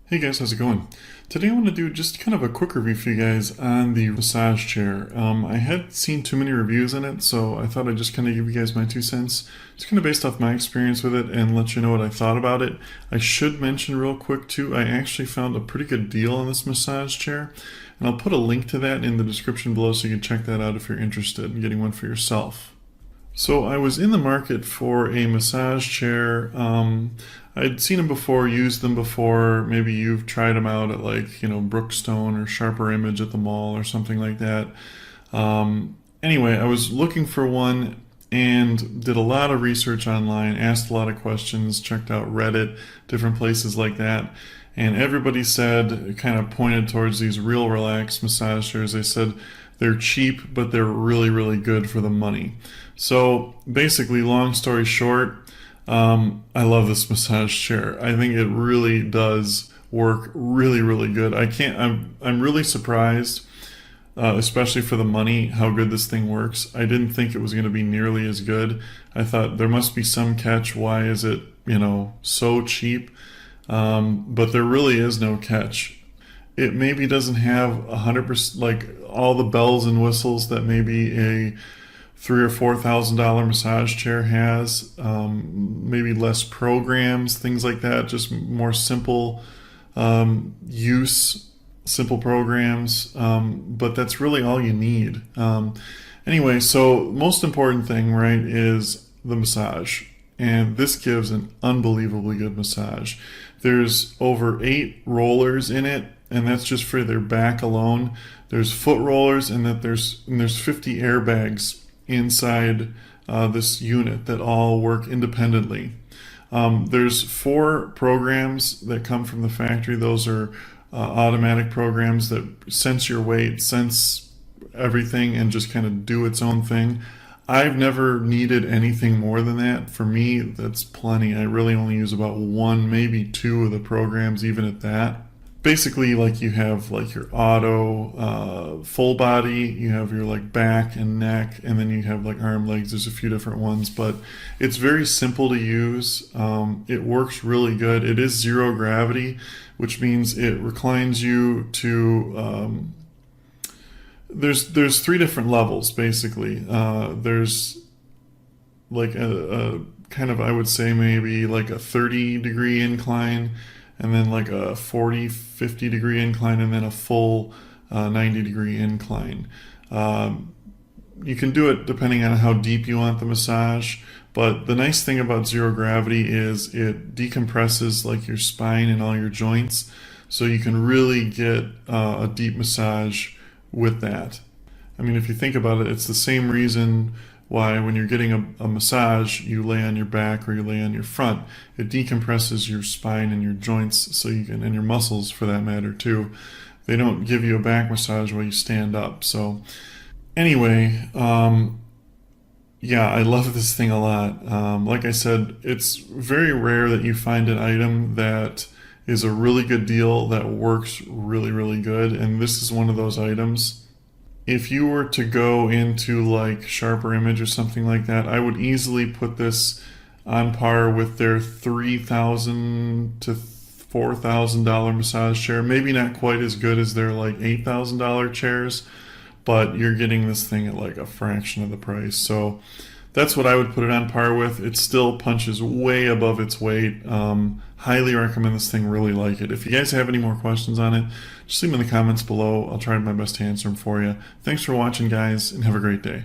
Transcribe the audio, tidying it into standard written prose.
Hey guys, how's it going? Today I want to do just kind of a quick review for you guys on the massage chair. I had seen too many reviews on it, so I thought I'd just kind of give you guys my 2 cents. Just kind of based off my experience with it and let you know what I thought about it. I should mention real quick too, I actually found a pretty good deal on this massage chair. And I'll put a link to that in the description below so you can check that out if you're interested in getting one for yourself. So I was in the market for a massage chair. I'd seen them before, used them before. Maybe you've tried them out at Brookstone or Sharper Image at the mall or something like that. Anyway, I was looking for one and did a lot of research online, asked a lot of questions, checked out Reddit, different places like that. And everybody said, kind of pointed towards these Real Relax massage chairs. They said they're cheap, but they're really, really good for the money. So basically, long story short, I love this massage chair. I think it really does work really, really good. I'm really surprised, especially for the money, how good this thing works. I didn't think it was going to be nearly as good. I thought there must be some catch. Why is it, so cheap? But there really is no catch. It maybe doesn't have 100% like all the bells and whistles that maybe a $3,000 or $4,000 massage chair has. Maybe less programs, things like that. Just more simple use, simple programs. But that's really all you need. Anyway, so most important thing, right, is the massage. And this gives an unbelievably good massage. There's over 8 rollers in it, and that's just for their back alone. There's foot rollers, and there's 50 airbags inside this unit that all work independently. There's 4 programs that come from the factory. Those are automatic programs that sense your weight, sense everything, and just kind of do its own thing. I've never needed anything more than that. For me, that's plenty. I really only use about 1, maybe 2 of the programs, even at that. Basically, like you have like your auto full body, you have your like back and neck, and then you have like arm, legs. There's a few different ones, but it's very simple to use. It works really good. It is zero gravity, which means it reclines you to there's 3 different levels basically. There's like a kind of, I would say, maybe like a 30-degree incline, and then like a 40-50 degree incline, and then a full 90-degree incline. You can do it depending on how deep you want the massage, but the nice thing about zero gravity is it decompresses like your spine and all your joints, so you can really get a deep massage with that. I mean, if you think about it, it's the same reason why when you're getting a massage, you lay on your back or you lay on your front. It decompresses your spine and your joints, so you can, and your muscles for that matter too. They don't give you a back massage while you stand up. So anyway, yeah, I love this thing a lot. Like I said, it's very rare that you find an item that is a really good deal that works really, really good, and this is one of those items. If you were to go into like Sharper Image or something like that, I would easily put this on par with their $3,000 to $4,000 massage chair. Maybe not quite as good as their like $8,000 chairs, but you're getting this thing at like a fraction of the price. So that's what I would put it on par with. It still punches way above its weight. Highly recommend this thing, really like it. If you guys have any more questions on it, just leave them in the comments below. I'll try my best to answer them for you. Thanks for watching, guys, and have a great day.